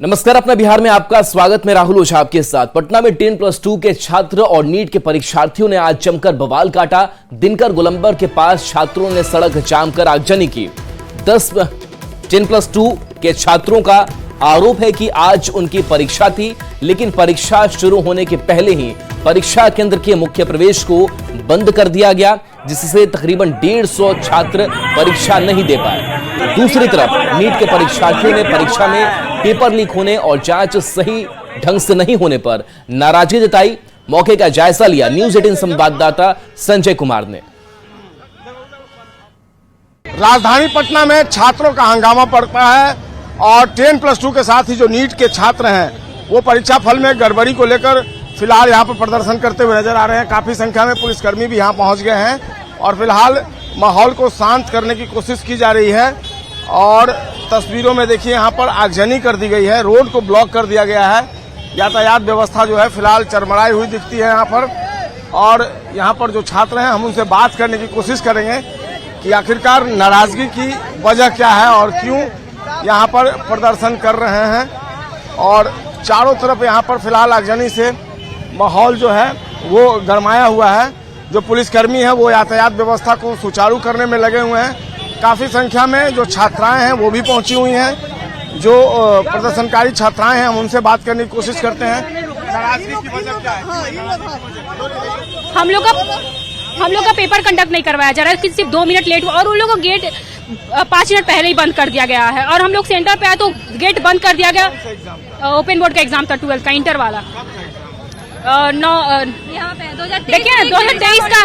नमस्कार, अपना बिहार में आपका स्वागत। मैं राहुल ओझा आपके साथ। पटना में 10+2 के छात्र और नीट के परीक्षार्थियों ने आज जमकर बवाल काटा। दिनकर गोलंबर के पास छात्रों ने सड़क जाम कर आगजनी की। 10+2 के छात्रों का आरोप है कि आज उनकी परीक्षा थी, लेकिन परीक्षा शुरू होने के पहले ही परीक्षा केंद्र के मुख्य प्रवेश को बंद कर दिया गया, जिससे तकरीबन 150 छात्र परीक्षा नहीं दे पाए। दूसरी तरफ नीट के परीक्षार्थियों ने परीक्षा में पेपर लीक होने और जांच सही ढंग से नहीं होने पर नाराजगी जताई। मौके का जायजा लिया न्यूज़ 18 संवाददाता संजय कुमार ने। राजधानी पटना में छात्रों का हंगामा पड़ता है और 10+2 के साथ ही जो नीट के छात्र हैं वो परीक्षा फल में गड़बड़ी को लेकर फिलहाल यहाँ पर प्रदर्शन करते हुए नजर आ रहे हैं। काफी संख्या में पुलिसकर्मी भी यहाँ पहुँच गए हैं और फिलहाल माहौल को शांत करने की कोशिश की जा रही है। और तस्वीरों में देखिए यहाँ पर आगजनी कर दी गई है, रोड को ब्लॉक कर दिया गया है। यातायात व्यवस्था जो है फिलहाल चरमराई हुई दिखती है यहाँ पर। और यहाँ पर जो छात्र हैं हम उनसे बात करने की कोशिश करेंगे कि आखिरकार नाराजगी की वजह क्या है और क्यों यहाँ पर प्रदर्शन कर रहे हैं। और चारों तरफ यहाँ पर फिलहाल आगजनी से माहौल जो है वो गरमाया हुआ है। जो पुलिसकर्मी है वो यातायात व्यवस्था को सुचारू करने में लगे हुए हैं। काफी संख्या में जो छात्राएं हैं वो भी पहुंची हुई हैं। जो प्रदर्शनकारी छात्राएं हैं हम उनसे बात करने की कोशिश करते हैं। नाराजगी की वजह क्या है? हम लोग का पेपर कंडक्ट नहीं करवाया जा रहा है, सिर्फ 2 मिनट लेट हुआ और उन लोगों को गेट 5 मिनट पहले ही बंद कर दिया गया है। और हम लोग सेंटर पे आए तो गेट बंद कर दिया गया। ओपन बोर्ड का एग्जाम था 12th का, इंटर वाला। यहाँ पे 2023 का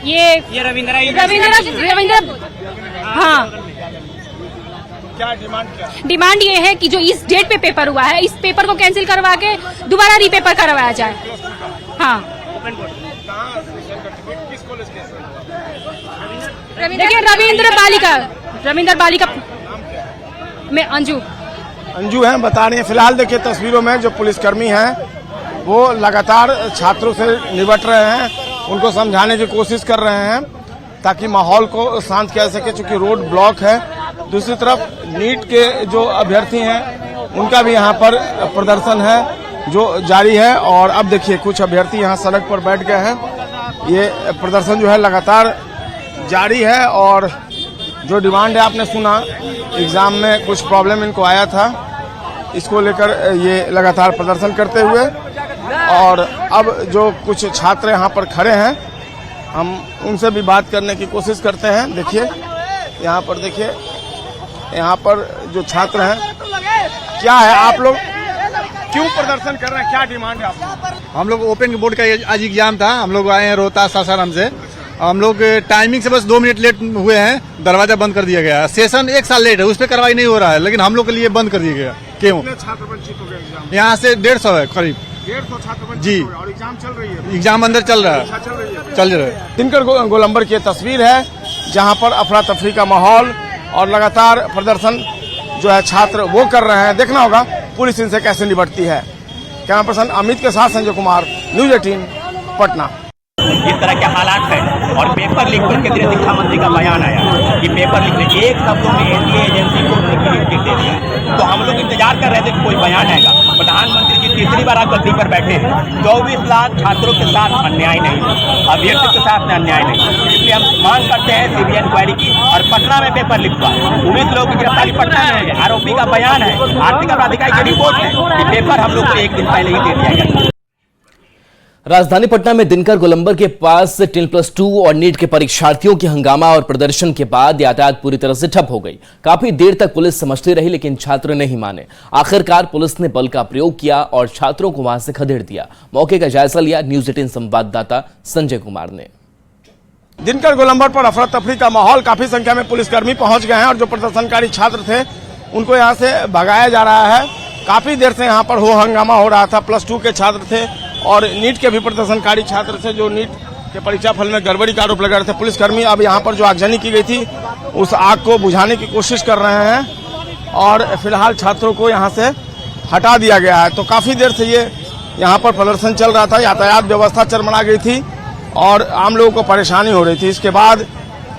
ये रविंद्र हाँ। क्या डिमांड ये है कि जो इस डेट पे पेपर हुआ है, इस पेपर को कैंसिल करवा के दोबारा रीपेपर करवाया जाए। हाँ, देखिए रविंद्र बालिका में अंजू हैं, बता रही हैं। फिलहाल देखिए तस्वीरों में जो पुलिसकर्मी हैं वो लगातार छात्रों से निपट रहे हैं, उनको समझाने की कोशिश कर रहे हैं ताकि माहौल को शांत किया जा सके, चूंकि रोड ब्लॉक है। दूसरी तरफ नीट के जो अभ्यर्थी हैं उनका भी यहाँ पर प्रदर्शन है जो जारी है। और अब देखिए कुछ अभ्यर्थी यहाँ सड़क पर बैठ गए हैं। ये प्रदर्शन जो है लगातार जारी है। और जो डिमांड है आपने सुना, एग्जाम में कुछ प्रॉब्लम इनको आया था, इसको लेकर ये लगातार प्रदर्शन करते हुए। और अब जो कुछ छात्र यहाँ पर खड़े हैं हम उनसे भी बात करने की कोशिश करते हैं। देखिए यहाँ पर, देखिए यहाँ पर जो छात्र हैं, क्या है आप लोग क्यों प्रदर्शन कर रहे हैं, क्या डिमांड है आपको? हम लोग ओपन बोर्ड का आज एग्जाम था, हम लोग आए हैं रोहतास सासाराम से। हम लोग टाइमिंग से बस 2 मिनट लेट हुए हैं, दरवाजा बंद कर दिया गया है। सेशन 1 साल लेट है, उस पर कार्रवाई नहीं हो रहा है, लेकिन हम लोग के लिए बंद कर दिया गया। क्यों? छात्र वंचित हो गए? यहाँ से 150 है करीब। 150 छात्र जी। और एग्जाम चल रही है? एग्जाम अंदर चल रहा है। चल रहा है। दिनकर गोलंबर की तस्वीर है जहाँ पर अफरा तफरी का माहौल और लगातार प्रदर्शन जो है छात्र वो कर रहे हैं। देखना होगा पुलिस इनसे कैसे निपटती है। कैमरा पर्सन अमित के साथ संजय कुमार, न्यूज़ 18 पटना। इस तरह के हालात है और पेपर लीक पर केंद्रीय शिक्षा मंत्री का बयान आया कि पेपर लीक एक शब्दों में एनडीए एजेंसी को लिख दे दिया। तो हम लोग इंतजार कर रहे थे कि कोई बयान आएगा। प्रधानमंत्री जी तीसरी बार गद्दी पर बैठे हैं। 24 लाख छात्रों के साथ अन्याय नहीं, अभ्यर्थी के साथ अन्याय नहीं, इसलिए हम मांग करते हैं सीबीआई इंक्वायरी की। और पटना में पेपर लीक हुआ, 19 लोगों की गिरफ्तारी पटना में है। आरोपी का बयान है, आर्थिक अपराधिकारी की रिपोर्ट है कि पेपर हम लोग को 1 दिन पहले ही दे दिया गया। राजधानी पटना में दिनकर गोलंबर के पास 10+2 और नीट के परीक्षार्थियों के हंगामा और प्रदर्शन के बाद यातायात पूरी तरह से ठप हो गई। काफी देर तक पुलिस समझती रही, लेकिन छात्र नहीं माने। आखिरकार पुलिस ने बल का प्रयोग किया और छात्रों को वहां से खदेड़ दिया। मौके का जायजा लिया न्यूज़ 18 संवाददाता संजय कुमार ने। दिनकर गोलंबर पर अफरा तफरी का माहौल, काफी संख्या में पुलिसकर्मी पहुंच गए हैं और जो प्रदर्शनकारी छात्र थे उनको यहाँ से भगाया जा रहा है। काफी देर से यहाँ पर हो हंगामा हो रहा था। +2 के छात्र थे और नीट के भी प्रदर्शनकारी छात्र थे जो नीट के परीक्षा फल में गड़बड़ी का आरोप लगा रहे थे। पुलिसकर्मी अब यहाँ पर जो आगजनी की गई थी उस आग को बुझाने की कोशिश कर रहे हैं और फिलहाल छात्रों को यहाँ से हटा दिया गया है। तो काफी देर से ये यहाँ पर प्रदर्शन चल रहा था, यातायात व्यवस्था चरमरा गई थी और आम लोगों को परेशानी हो रही थी। इसके बाद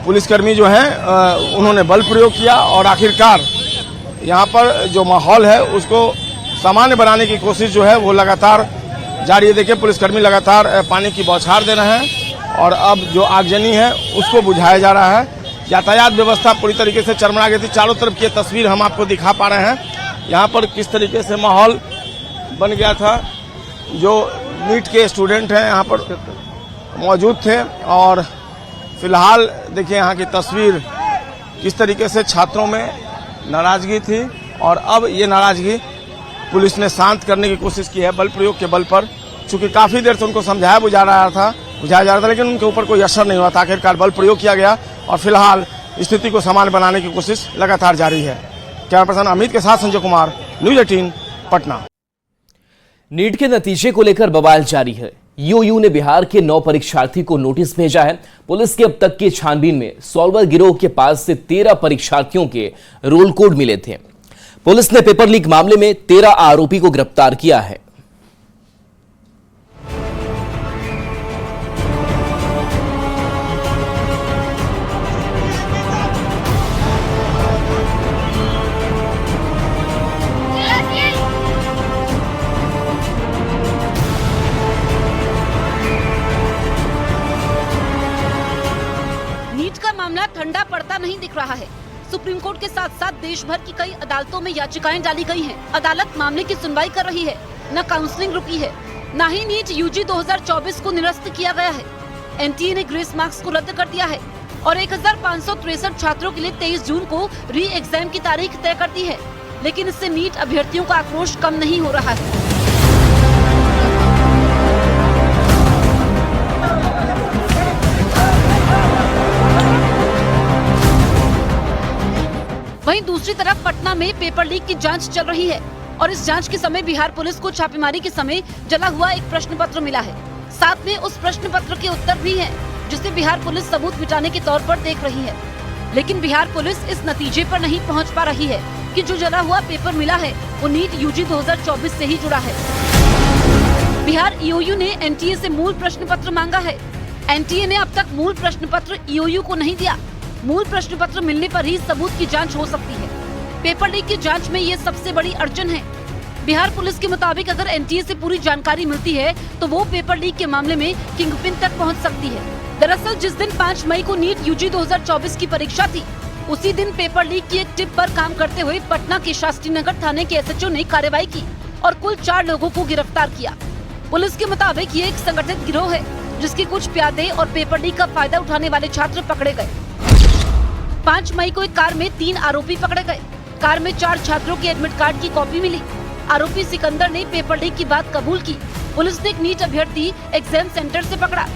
पुलिसकर्मी जो हैं उन्होंने बल प्रयोग किया और आखिरकार यहाँ पर जो माहौल है उसको सामान्य बनाने की कोशिश जो है वो लगातार जारी है। देखिए पुलिसकर्मी लगातार पानी की बौछार दे रहे हैं और अब जो आगजनी है उसको बुझाया जा रहा है। यातायात व्यवस्था पूरी तरीके से चरमरा गई थी। चारों तरफ की तस्वीर हम आपको दिखा पा रहे हैं। यहाँ पर किस तरीके से माहौल बन गया था। जो नीट के स्टूडेंट हैं यहाँ पर मौजूद थे और फिलहाल देखिए यहाँ की तस्वीर किस तरीके से छात्रों में नाराजगी थी और अब ये नाराजगी पुलिस ने शांत करने की कोशिश की है बल प्रयोग के बल पर। चूंकि काफी देर से उनको समझाया बुझाया जा रहा था लेकिन उनके ऊपर कोई असर नहीं हुआ था। आखिरकार बल प्रयोग किया गया और फिलहाल स्थिति को सामान्य बनाने की कोशिश लगातार जारी है। कैमरा पर्सन अमित के साथ संजय कुमार, न्यूज 18 पटना। नीट के नतीजे को लेकर बवाल जारी है। यूयू ने बिहार के 9 परीक्षार्थी को नोटिस भेजा है। पुलिस के अब तक की छानबीन में सॉल्वर गिरोह के पास से 13 परीक्षार्थियों के रोल कोड मिले थे। पुलिस ने पेपर लीक मामले में 13 आरोपी को गिरफ्तार किया है। नीट का मामला ठंडा पड़ता नहीं दिख रहा है। सुप्रीम कोर्ट के साथ साथ देश भर की कई अदालतों में याचिकाएं डाली गई हैं। अदालत मामले की सुनवाई कर रही है, न काउंसलिंग रुकी है, न ही नीट यूजी 2024 को निरस्त किया गया है। एनटीए ने ग्रेस मार्क्स को रद्द कर दिया है और 1563 छात्रों के लिए 23 जून को री एग्जाम की तारीख तय कर दी है। लेकिन इससे नीट अभ्यर्थियों का आक्रोश कम नहीं हो रहा है। वहीं दूसरी तरफ पटना में पेपर लीक की जांच चल रही है और इस जांच के समय बिहार पुलिस को छापेमारी के समय जला हुआ एक प्रश्न पत्र मिला है। साथ में उस प्रश्न पत्र के उत्तर भी हैं, जिसे बिहार पुलिस सबूत मिटाने के तौर पर देख रही है। लेकिन बिहार पुलिस इस नतीजे पर नहीं पहुंच पा रही है कि जो जला हुआ पेपर मिला है वो नीट यूजी 2024 से ही जुड़ा है। बिहार ईओयू ने एनटीए से मूल प्रश्न पत्र मांगा है। एनटीए ने अब तक मूल प्रश्न पत्र ईओयू को नहीं दिया। मूल प्रश्न पत्र मिलने पर ही सबूत की जांच हो सकती है। पेपर लीक की जांच में ये सबसे बड़ी अड़चन है। बिहार पुलिस के मुताबिक अगर एनटीए से पूरी जानकारी मिलती है तो वो पेपर लीक के मामले में किंगपिन तक पहुंच सकती है। दरअसल जिस दिन 5 मई को नीट यूजी 2024 की परीक्षा थी, उसी दिन पेपर लीक की एक टिप पर काम करते हुए पटना के शास्त्री नगर थाने के एसएचओ ने कार्रवाई की और कुल 4 लोगों को गिरफ्तार किया। पुलिस के मुताबिक ये एक संगठित गिरोह है, जिसके कुछ प्यादे और पेपर लीक का फायदा उठाने वाले छात्र पकड़े गए। 5 मई को एक कार में 3 आरोपी पकड़े गए। कार में 4 छात्रों के एडमिट कार्ड की कॉपी मिली। आरोपी सिकंदर ने पेपर लीक की बात कबूल की। पुलिस ने एक नीट अभ्यर्थी एग्जाम सेंटर से पकड़ा।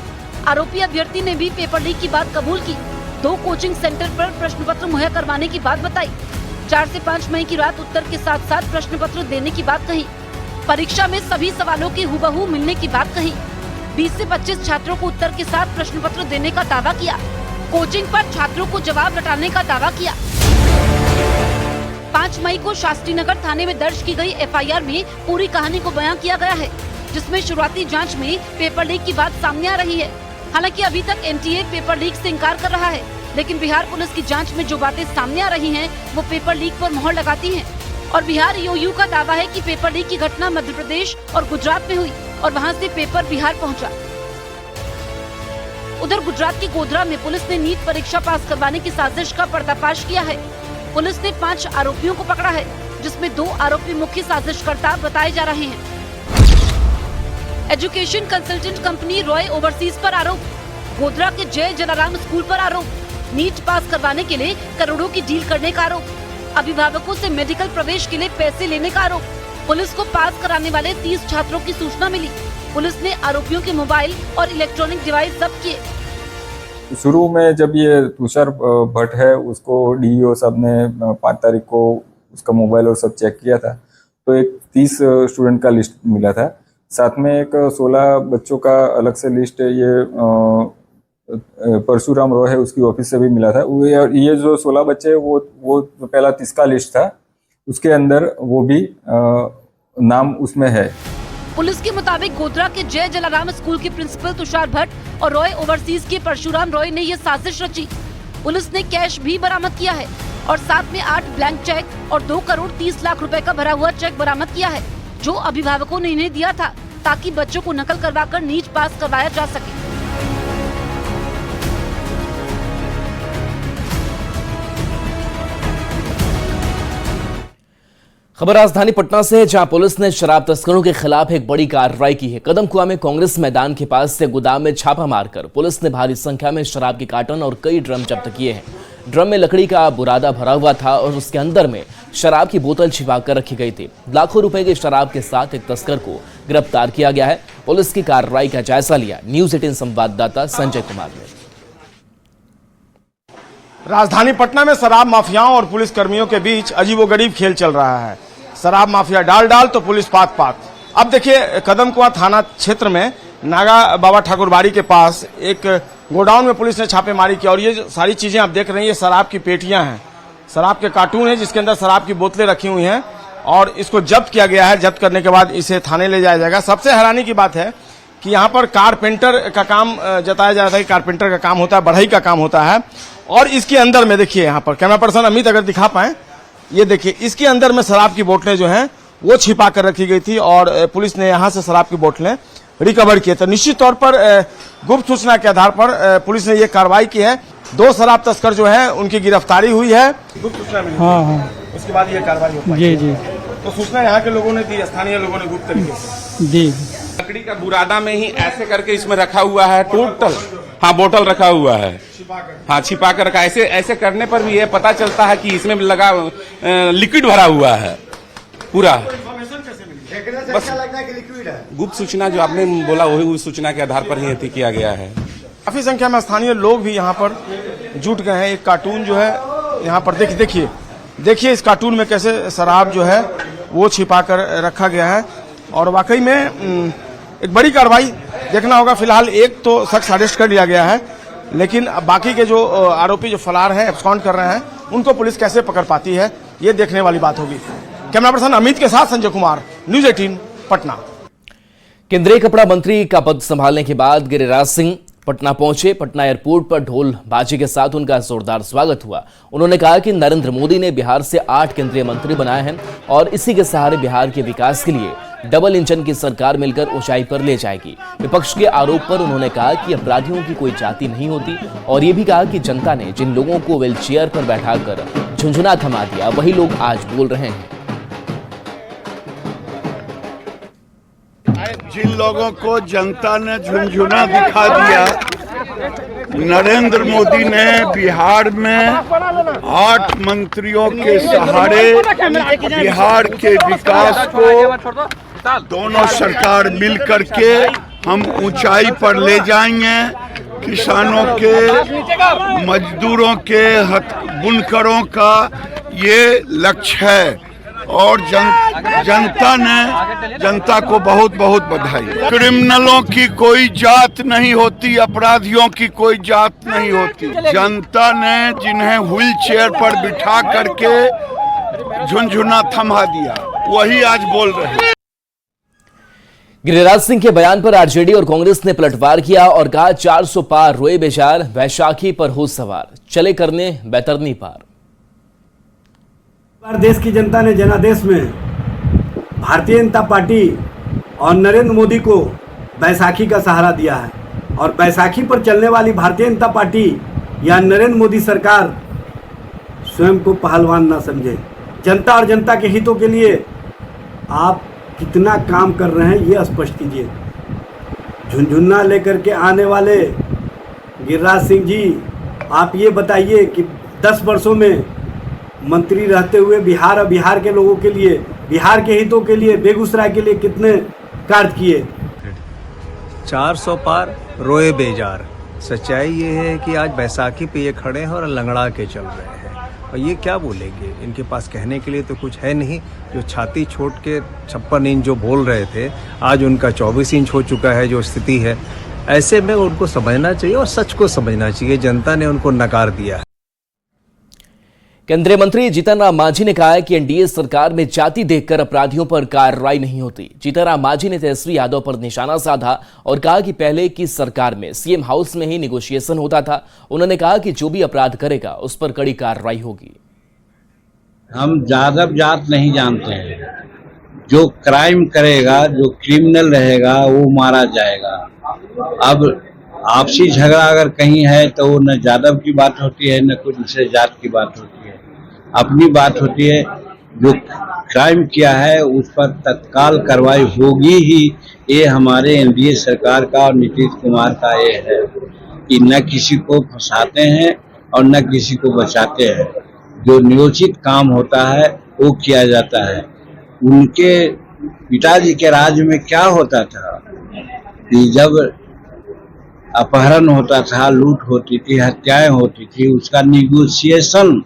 आरोपी अभ्यर्थी ने भी पेपर लीक की बात कबूल की। 2 कोचिंग सेंटर पर प्रश्न पत्र मुहैया करवाने की बात बताई। 4 से 5 मई की रात उत्तर के साथ साथ प्रश्न पत्र देने की बात कही। परीक्षा में सभी सवालों के हुबहू मिलने की बात कही। 20 से 25 छात्रों को उत्तर के साथ प्रश्न पत्र देने का दावा किया। कोचिंग पर छात्रों को जवाब लौटाने का दावा किया। 5 मई को शास्त्री नगर थाने में दर्ज की गई एफआईआर में पूरी कहानी को बयां किया गया है, जिसमें शुरुआती जांच में पेपर लीक की बात सामने आ रही है। हालांकि अभी तक एनटीए पेपर लीक से इंकार कर रहा है, लेकिन बिहार पुलिस की जांच में जो बातें सामने आ रही हैं, वो पेपर लीक पर मोहर लगाती हैं। और बिहार ईओयू का दावा है कि पेपर लीक की घटना मध्य प्रदेश और गुजरात में हुई और वहाँ से पेपर बिहार पहुँचा। उधर गुजरात के गोधरा में पुलिस ने नीट परीक्षा पास करवाने की साजिश का पर्दाफाश किया है। पुलिस ने 5 आरोपियों को पकड़ा है, जिसमें 2 आरोपी मुख्य साजिशकर्ता बताए जा रहे हैं। Education consultant company Roy overseas पर आरोप, गोधरा के जय जलाराम स्कूल पर आरोप, नीट पास करवाने के लिए करोड़ों की डील करने का आरोप, अभिभावकों से मेडिकल प्रवेश के लिए पैसे लेने का आरोप। पुलिस को पास कराने वाले 30 छात्रों की सूचना मिली। पुलिस ने आरोपियों के मोबाइल और इलेक्ट्रॉनिक डिवाइस जब्त किए। शुरू में जब ये तुषार भट्ट है, उसको डीईओ साहब ने 5 तारीख को उसका मोबाइल और सब चेक किया था, तो एक 30 स्टूडेंट का लिस्ट मिला था। साथ में एक 16 बच्चों का अलग से लिस्ट ये परशुराम रॉय है, उसकी ऑफिस से भी मिला था। ये जो 16 बच्चे वो पहला 30 का लिस्ट था, उसके अंदर वो भी नाम उसमें है। पुलिस के मुताबिक गोधरा के जय जलाराम स्कूल के प्रिंसिपल तुषार भट्ट और रॉय ओवरसीज के परशुराम रॉय ने ये साजिश रची। पुलिस ने कैश भी बरामद किया है और साथ में 8 ब्लैंक चेक और 2 करोड़ 30 लाख रुपए का भरा हुआ चेक बरामद किया है, जो अभिभावकों ने इन्हें दिया था ताकि बच्चों को नकल करवाकर नीट पास करवाया जा सके। खबर राजधानी पटना से है, जहां पुलिस ने शराब तस्करों के खिलाफ एक बड़ी कार्रवाई की है। कदमकुआं में कांग्रेस मैदान के पास से गोदाम में छापा मारकर पुलिस ने भारी संख्या में शराब के कार्टन और कई ड्रम जब्त किए हैं। ड्रम में लकड़ी का बुरादा भरा हुआ था और उसके अंदर में शराब की बोतल छिपाकर रखी गई थी। लाखों रुपए की शराब के साथ एक तस्कर को गिरफ्तार किया गया है। पुलिस की कार्रवाई का जायजा लिया न्यूज 18 संवाददाता संजय कुमार ने। राजधानी पटना में शराब माफियाओं और पुलिस कर्मियों के बीच अजीबोगरीब खेल चल रहा है। शराब माफिया डाल तो पुलिस पात। अब देखिए, कदमकुआं थाना क्षेत्र में नागा बाबा ठाकुरबाड़ी के पास एक गोडाउन में पुलिस ने छापेमारी की और ये सारी चीजें आप देख रहे हैं, ये शराब की पेटियां हैं, शराब के कार्टून है जिसके अंदर शराब की बोतलें रखी हुई हैं और इसको जब्त किया गया है। जब्त करने के बाद इसे थाने ले जाया जाएगा। सबसे हैरानी की बात है कि यहाँ पर कारपेंटर का काम जताया जा रहा है, कारपेंटर का काम होता है, बढ़ई का काम होता है। और इसके अंदर में देखिए, यहाँ पर कैमरा पर्सन अमित अगर दिखा पाए, ये देखिए, इसके अंदर में शराब की बोतलें जो हैं वो छिपा कर रखी गई थी और पुलिस ने यहाँ से शराब की बोतलें रिकवर किए। तो निश्चित तौर पर गुप्त सूचना के आधार पर पुलिस ने ये कार्रवाई की है। 2 शराब तस्कर जो है उनकी गिरफ्तारी हुई है। गुप्त सूचना मिली, हाँ। उसके बाद ये कार्रवाई हो पाई। जी। तो सूचना यहाँ के लोगों ने दी, स्थानीय लोगों ने गुप्त तरीके से दी। लकड़ी का बुरादा में ही ऐसे करके इसमें रखा हुआ है टोटल, हाँ, बोतल रखा हुआ है, हाँ, छिपा कर रखा। ऐसे करने पर भी ये पता चलता है कि इसमें लगा लिक्विड भरा हुआ है पूरा। बस गुप्त सूचना जो आपने बोला वही उस सूचना के आधार पर ही हत्या किया गया है। काफी संख्या में स्थानीय लोग भी यहाँ पर जुट गए हैं। एक कार्टून जो है यहाँ पर देखिए इस कार्टून में कैसे शराब जो है वो छिपा कर रखा गया है और वाकई में एक बड़ी कार्रवाई देखना होगा। फिलहाल एक तो शख्स अरेस्ट कर लिया गया है, लेकिन बाकी के जो आरोपी जो फरार हैं, एब्सकॉन्ड कर रहे हैं, उनको पुलिस कैसे पकड़ पाती है, ये देखने वाली बात होगी। कैमरा पर्सन अमित के साथ संजय कुमार, न्यूज 18 पटना। केंद्रीय कपड़ा मंत्री का पद संभालने के बाद गिरिराज सिंह पटना पहुंचे। पटना एयरपोर्ट पर ढोल बाजी के साथ उनका जोरदार स्वागत हुआ। उन्होंने कहा कि नरेंद्र मोदी ने बिहार से 8 केंद्रीय मंत्री बनाए हैं और इसी के सहारे बिहार के विकास के लिए डबल इंजन की सरकार मिलकर ऊंचाई पर ले जाएगी। विपक्ष के आरोप पर उन्होंने कहा कि अपराधियों की कोई जाति नहीं होती और ये भी कहा कि जनता ने जिन लोगों को व्हील चेयर पर बैठाकर झुंझुना थमा दिया, वही लोग आज बोल रहे हैं। जिन लोगों को जनता ने झुंझुना दिखा दिया, नरेंद्र मोदी ने बिहार में 8 मंत्रियों के सहारे बिहार के विकास को दोनों सरकार मिल करके हम ऊंचाई पर ले जाएंगे। किसानों के, मजदूरों के, बुनकरों का ये लक्ष्य है और जनता को बहुत बहुत बधाई। क्रिमिनलों की कोई जात नहीं होती, अपराधियों की कोई जात नहीं होती। जनता ने जिन्हें व्हील चेयर पर बिठा करके झुंझुना थमा दिया, वही आज बोल रहे हैं। गिरिराज सिंह के बयान पर आरजेडी और कांग्रेस ने पलटवार किया और कहा 400 पार रोए बेचार, वैशाखी पर हो सवार, चले करने बैतरनी पार। देश की जनता ने जनादेश में भारतीय जनता पार्टी और नरेंद्र मोदी को बैसाखी का सहारा दिया है और बैसाखी पर चलने वाली भारतीय जनता पार्टी या नरेंद्र मोदी सरकार स्वयं को पहलवान ना समझे। जनता और जनता के हितों के लिए आप कितना काम कर रहे हैं ये स्पष्ट कीजिए। झुंझुना लेकर के आने वाले गिरिराज सिंह जी, आप ये बताइए कि 10 वर्षों में मंत्री रहते हुए बिहार और बिहार के लोगों के लिए, बिहार के हितों के लिए, बेगूसराय के लिए कितने कार्य किए। 400 पार रोए बेजार। सच्चाई ये है कि आज बैसाखी पे ये खड़े हैं और लंगड़ा के चल रहे हैं और ये क्या बोलेंगे, इनके पास कहने के लिए तो कुछ है नहीं। जो छाती छोड़ के 56 इंच जो बोल रहे थे, आज उनका 24 इंच हो चुका है जो स्थिति है। ऐसे में उनको समझना चाहिए और सच को समझना चाहिए। जनता ने उनको नकार दिया है। केंद्रीय मंत्री जीतन राम मांझी ने कहा है कि एनडीए सरकार में जाति देखकर अपराधियों पर कार्रवाई नहीं होती। जीतन राम मांझी ने तेजस्वी यादव पर निशाना साधा और कहा कि पहले की सरकार में सीएम हाउस में ही नेगोशिएशन होता था। उन्होंने कहा कि जो भी अपराध करेगा उस पर कड़ी कार्रवाई होगी। हम यादव जात नहीं जानते हैं। जो क्राइम करेगा, जो क्रिमिनल रहेगा, वो मारा जाएगा। अब आपसी झगड़ा अगर कहीं है तो वो न यादव की बात होती है, न कुछ दूसरे जात की बात होती है। अपनी बात होती है। जो क्राइम किया है उस पर तत्काल कार्रवाई होगी ही। ये हमारे एनडीए सरकार का और नीतीश कुमार का ये है कि न किसी को फंसाते हैं और न किसी को बचाते हैं। जो नियोजित काम होता है वो किया जाता है। उनके पिताजी के राज्य में क्या होता था कि जब अपहरण होता था, लूट होती थी, हत्याएं होती थी, उसका निगोशिएशन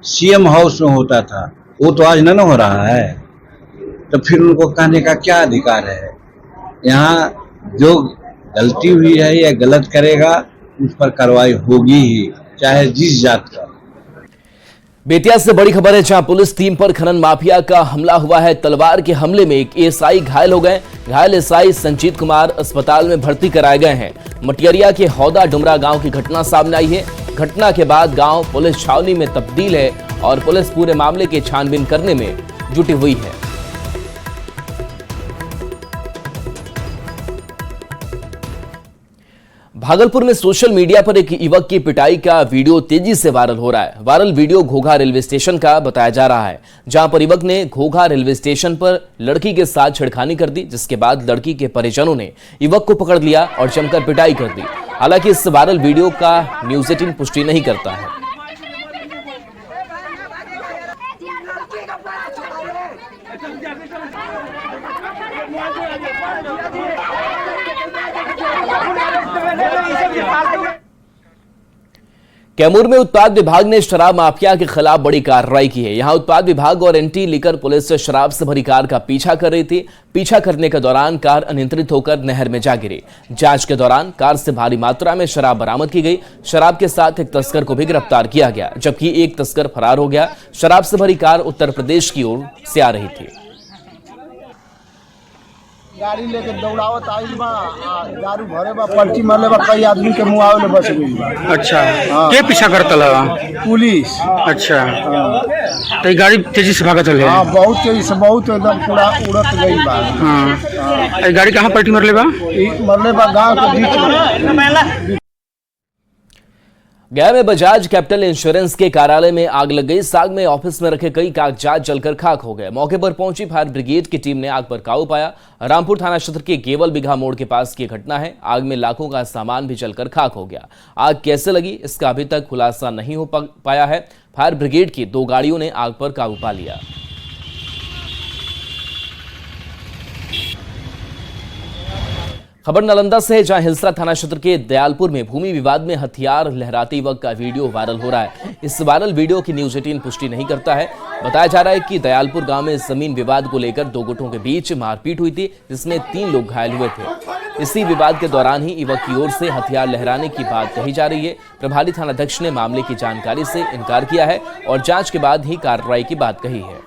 सीएम हाउस में होता था। वो तो आज न हो रहा है, तो फिर उनको कहने का क्या अधिकार है? यहाँ जो गलती हुई है या गलत करेगा उस पर कार्रवाई होगी ही, चाहे जिस जात का। बेतिया से बड़ी खबर है, जहां पुलिस टीम पर खनन माफिया का हमला हुआ है। तलवार के हमले में एक एसआई घायल हो गए। घायल एसआई संजीत कुमार अस्पताल में भर्ती कराए गए हैं। मटियरिया के हौदा डुमरा गांव की घटना सामने आई है। घटना के बाद गांव पुलिस छावनी में तब्दील है और पुलिस पूरे मामले की छानबीन करने में जुटी हुई है। भागलपुर में सोशल मीडिया पर एक युवक की पिटाई का वीडियो तेजी से वायरल हो रहा है। वायरल वीडियो घोघा रेलवे स्टेशन का बताया जा रहा है, जहां पर युवक ने घोघा रेलवे स्टेशन पर लड़की के साथ छेड़खानी कर दी, जिसके बाद लड़की के परिजनों ने युवक को पकड़ लिया और जमकर पिटाई कर दी। हालांकि इस वायरल वीडियो का न्यूज़ 18 पुष्टि नहीं करता है। कैमूर में उत्पाद विभाग ने शराब माफिया के खिलाफ बड़ी कार्रवाई की है। यहां उत्पाद विभाग और एंटी लिकर पुलिस शराब से भरी कार का पीछा कर रही थी। पीछा करने के दौरान कार अनियंत्रित होकर नहर में जा गिरी। जांच के दौरान कार से भारी मात्रा में शराब बरामद की गई। शराब के साथ एक तस्कर को भी गिरफ्तार किया गया, जबकि एक तस्कर फरार हो गया। शराब से भरी कार उत्तर प्रदेश की ओर से आ रही थी। गाड़ी लेके दौड़ावत आइल बा, दारू भरे बा, पर्ची मारले बा, कई आदमी के मुंह आवे बस गइल बा। अच्छा, के पीछा करता लगा? पुलिस। अच्छा, तो गाड़ी तेजी से भागत है? हाँ, बहुत तेजी से, बहुत एकदम पूरा उड़त गई बा। हाँ, गाड़ी कहाँ पलटी मरले बा? मरले बा गांव के बीच में। गया में बजाज कैपिटल इंश्योरेंस के कार्यालय में आग लग गई। इस आग में ऑफिस में रखे कई कागजात जलकर खाक हो गए। मौके पर पहुंची फायर ब्रिगेड की टीम ने आग पर काबू पाया। रामपुर थाना क्षेत्र के केवल बिघा मोड़ के पास की घटना है। आग में लाखों का सामान भी जलकर खाक हो गया। आग कैसे लगी इसका अभी तक खुलासा नहीं हो पाया है। फायर ब्रिगेड की 2 गाड़ियों ने आग पर काबू पा लिया। खबर नालंदा से है, जहां हिलसरा थाना क्षेत्र के दयालपुर में भूमि विवाद में हथियार लहराते युवक का वीडियो वायरल हो रहा है। इस वायरल वीडियो की न्यूज़ 18 पुष्टि नहीं करता है। बताया जा रहा है कि दयालपुर गांव में जमीन विवाद को लेकर 2 गुटों के बीच मारपीट हुई थी, जिसमें 3 लोग घायल हुए थे। इसी विवाद के दौरान ही युवक की ओर से हथियार लहराने की बात कही जा रही है। प्रभारी थानाध्यक्ष ने मामले की जानकारी से इनकार किया है और जांच के बाद ही कार्रवाई की बात कही है।